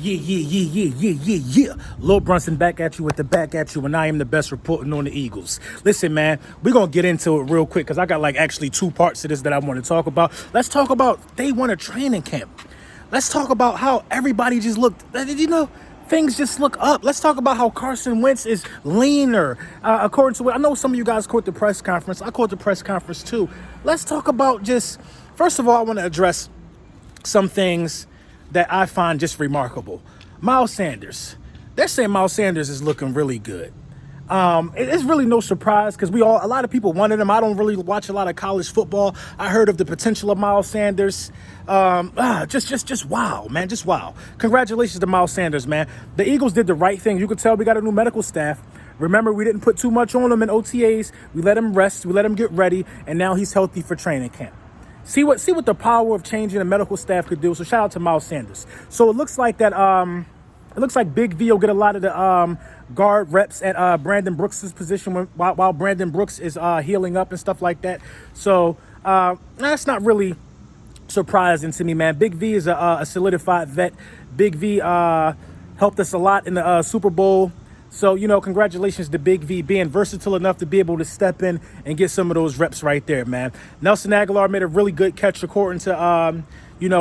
Yeah. Lil Brunson back at you with the back at you, and I am the best reporting on the Eagles. Listen, man, we're going to get into it real quick because I got like actually two parts to this that I want to talk about. Let's talk about day one of training camp. Let's talk about how everybody just looked, things just look up. Let's talk about how Carson Wentz is leaner. According to what I know, some of you guys caught the press conference. I caught the press conference too. Let's talk about first of all, I want to address some things that I find just remarkable. Miles Sanders. They're saying Miles Sanders is looking really good. It's really no surprise because a lot of people wanted him. I don't really watch a lot of college football. I heard of the potential of Miles Sanders. Just wow, man, just wow. Congratulations to Miles Sanders, man. The Eagles did the right thing. You could tell we got a new medical staff. Remember, we didn't put too much on him in OTAs. We let him rest. We let him get ready, and now he's healthy for training camp. See what the power of changing the medical staff could do. So shout out to Miles Sanders. So it looks like that. It looks like Big V will get a lot of the guard reps at Brandon Brooks' position while Brandon Brooks is healing up and stuff like that. So that's not really surprising to me, man. Big V is a solidified vet. Big V helped us a lot in the Super Bowl. So, congratulations to Big V being versatile enough to be able to step in and get some of those reps right there, man. Nelson Aguilar made a really good catch according to,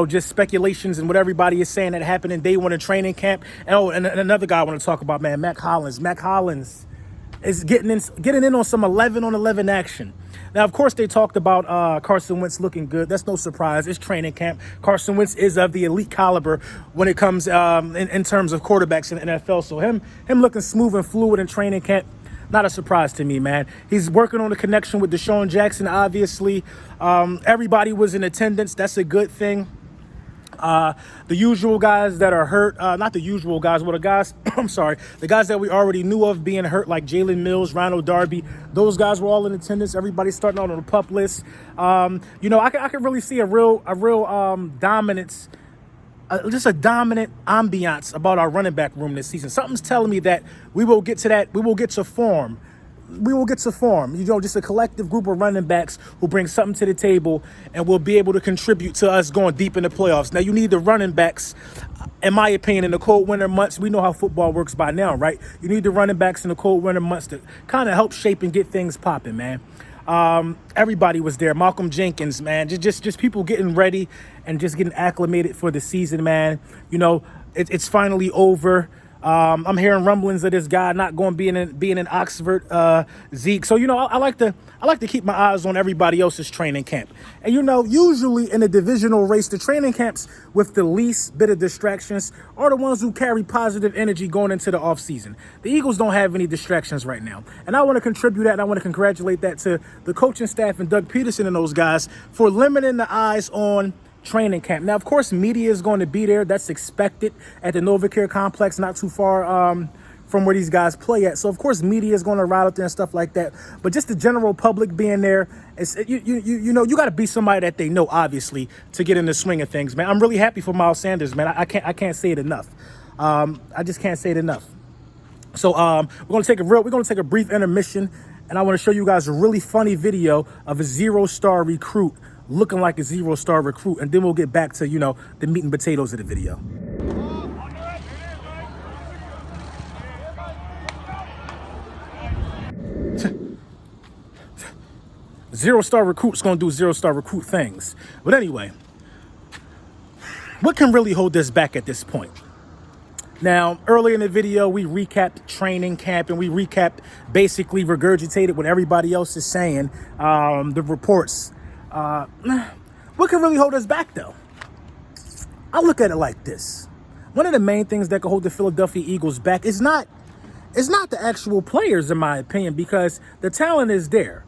just speculations and what everybody is saying that happened in day one of training camp. And another guy I want to talk about, man, Mack Hollins. Mack Hollins is getting in on some 11-on-11 action. Now, of course, they talked about Carson Wentz looking good. That's no surprise. It's training camp. Carson Wentz is of the elite caliber when it comes in terms of quarterbacks in the NFL. So him looking smooth and fluid in training camp, not a surprise to me, man. He's working on a connection with Deshaun Jackson, obviously. Everybody was in attendance. That's a good thing. The usual guys that are hurt, not the usual guys, but the guys that we already knew of being hurt, like Jalen Mills, Ronald Darby, those guys were all in attendance. Everybody's starting out on the PUP list. I can really see a real dominance, just a dominant ambiance about our running back room this season. Something's telling me that we will get to that. We will get to form. Just a collective group of running backs who bring something to the table and will be able to contribute to us going deep in the playoffs. Now, you need the running backs, in my opinion, in the cold winter months. We know how football works by now, right? You need the running backs in the cold winter months to kind of help shape and get things popping, man. Everybody was there. Malcolm Jenkins, man, just people getting ready and just getting acclimated for the season, man. It's finally over. I'm hearing rumblings of this guy not going to be in Oxford, Zeke. So, I like to keep my eyes on everybody else's training camp. And, usually in a divisional race, the training camps with the least bit of distractions are the ones who carry positive energy going into the offseason. The Eagles don't have any distractions right now. And I want to contribute that, and I want to congratulate that to the coaching staff and Doug Peterson and those guys for limiting the eyes on training camp. Now, of course, media is going to be there. That's expected at the NovaCare complex, not too far from where these guys play at. So, of course, media is going to ride up there and stuff like that. But just the general public being there, you got to be somebody that they know, obviously, to get in the swing of things, man. I'm really happy for Miles Sanders, man. I can't say it enough. I just can't say it enough. So we're going to take a brief intermission, and I want to show you guys a really funny video of a 0-star recruit looking like a 0-star recruit, and then we'll get back to, the meat and potatoes of the video. 0-star recruit's gonna do 0-star recruit things. But anyway, what can really hold us back at this point? Now, earlier in the video, we recapped training camp and we basically regurgitated what everybody else is saying, the reports. What can really hold us back, though? I look at it like this. One of the main things that can hold the Philadelphia Eagles back is not the actual players, in my opinion, because the talent is there.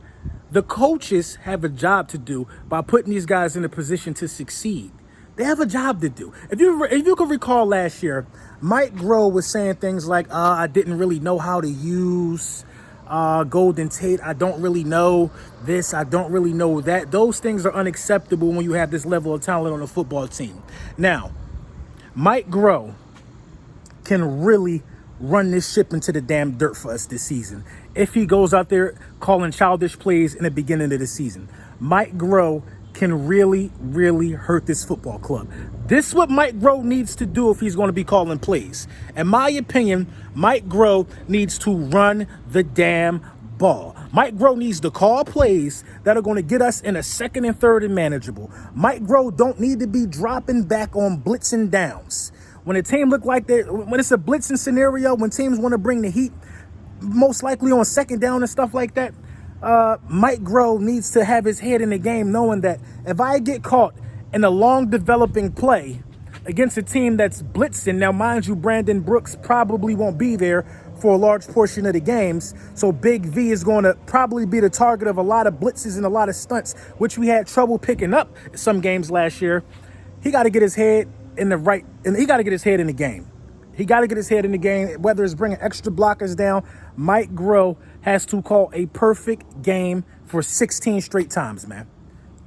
The coaches have a job to do by putting these guys in a position to succeed. They have a job to do. If you can recall last year, Mike Groh was saying things like, I didn't really know how to use Golden Tate. I don't really know this. I don't really know that. Those things are unacceptable when you have this level of talent on a football team. Now, Mike Groh can really run this ship into the damn dirt for us this season if he goes out there calling childish plays in the beginning of the season. Mike Groh can really, really hurt this football club. This is what Mike Groh needs to do if he's going to be calling plays. In my opinion, Mike Groh needs to run the damn ball. Mike Groh needs to call plays that are going to get us in a second and third and manageable. Mike Groh don't need to be dropping back on blitzing downs. When a team look like that, when it's a blitzing scenario, when teams want to bring the heat, most likely on second down and stuff like that, Mike Groh needs to have his head in the game, knowing that if I get caught in a long developing play against a team that's blitzing, now mind you, Brandon Brooks probably won't be there for a large portion of the games, so Big V is going to probably be the target of a lot of blitzes and a lot of stunts, which we had trouble picking up some games last year. He got to get his head in the right, and he got to get his head in the game. He got to get his head in the game, whether it's bringing extra blockers down. Mike Groh has to call a perfect game for 16 straight times, man,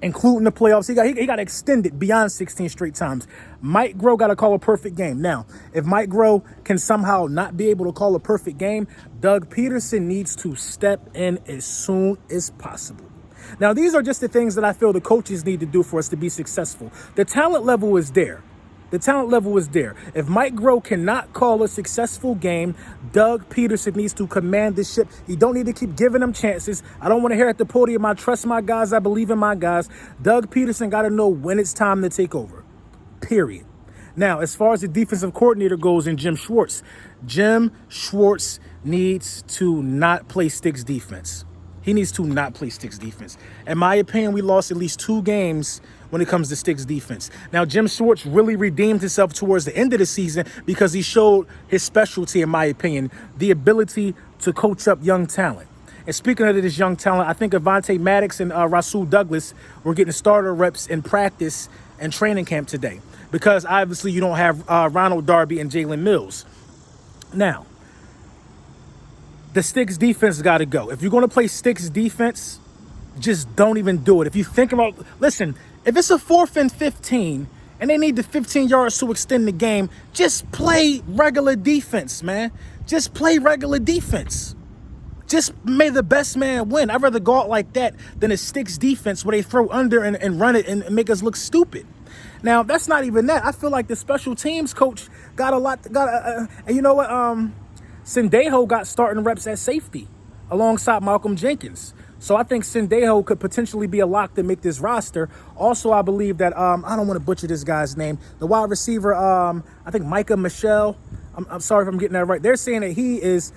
including the playoffs. He got to extend it beyond 16 straight times. Mike Groh got to call a perfect game. Now, if Mike Groh can somehow not be able to call a perfect game, Doug Peterson needs to step in as soon as possible. Now, these are just the things that I feel the coaches need to do for us to be successful. The talent level is there. The talent level is there. If Mike Groh cannot call a successful game, Doug Peterson needs to command the ship. He don't need to keep giving them chances. I don't want to hear at the podium, I trust my guys, I believe in my guys. Doug Peterson got to know when it's time to take over, period. Now, as far as the defensive coordinator goes in Jim Schwartz needs to not play sticks defense. He needs to not play sticks defense. In my opinion, we lost at least 2 games when it comes to sticks defense. Now, Jim Schwartz really redeemed himself towards the end of the season because he showed his specialty, in my opinion, the ability to coach up young talent. And speaking of this young talent, I think Avonte Maddox and Rasul Douglas were getting starter reps in practice and training camp today because obviously you don't have Ronald Darby and Jalen Mills. Now, the sticks defense got to go. If you're going to play sticks defense, just don't even do it. If you think about, listen, if it's a 4th and 15 and they need the 15 yards to extend the game, just play regular defense, man. Just play regular defense. Just may the best man win. I'd rather go out like that than a sticks defense where they throw under and run it and make us look stupid. Now, that's not even that. I feel like the special teams coach got a lot, and you know what? Sendejo got starting reps at safety alongside Malcolm Jenkins. So I think Sendejo could potentially be a lock to make this roster. Also, I believe that, I don't want to butcher this guy's name, the wide receiver, I think Micah Michelle. I'm sorry if I'm getting that right. They're saying that he is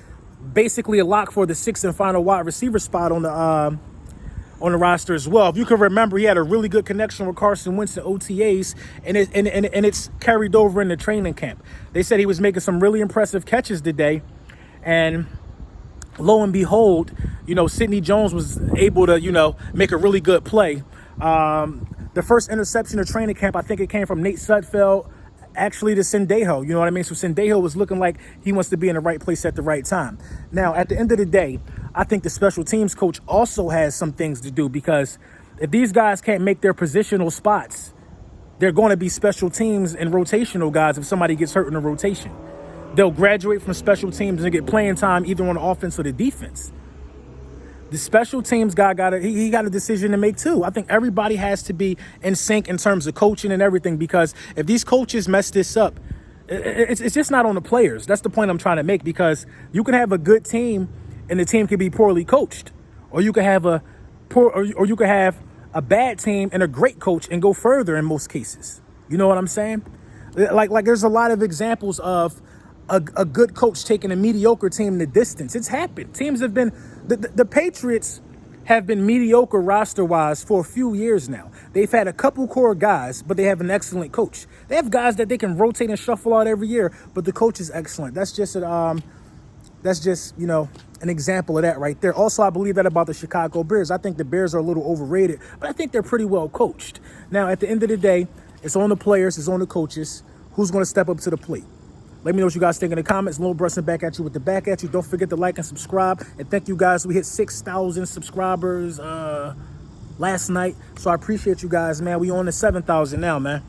basically a lock for the 6th and final wide receiver spot on the roster as well. If you can remember, he had a really good connection with Carson Wentz in OTAs, and it's carried over in the training camp. They said he was making some really impressive catches today, and lo and behold, Sidney Jones was able to, make a really good play. The first interception of training camp, I think it came from Nate Sudfeld, actually to Sendejo. You know what I mean? So Sendejo was looking like he wants to be in the right place at the right time. Now, at the end of the day, I think the special teams coach also has some things to do, because if these guys can't make their positional spots, they're going to be special teams and rotational guys if somebody gets hurt in the rotation. They'll graduate from special teams and get playing time either on the offense or the defense. The special teams guy got a decision to make too. I think everybody has to be in sync in terms of coaching and everything, because if these coaches mess this up, it's just not on the players. That's the point I'm trying to make, because you can have a good team and the team can be poorly coached, or you can have a bad team and a great coach and go further in most cases. You know what I'm saying? Like there's a lot of examples of a good coach taking a mediocre team the distance. It's happened. Teams have been, the Patriots have been mediocre roster-wise for a few years now. They've had a couple core guys, but they have an excellent coach. They have guys that they can rotate and shuffle out every year, but the coach is excellent. That's just an example of that right there. Also, I believe that about the Chicago Bears. I think the Bears are a little overrated, but I think they're pretty well coached. Now, at the end of the day, it's on the players, it's on the coaches. Who's going to step up to the plate? Let me know what you guys think in the comments. Lil Brunson back at you with the back at you. Don't forget to like and subscribe. And thank you guys. We hit 6,000 subscribers last night. So I appreciate you guys, man. We on the 7,000 now, man.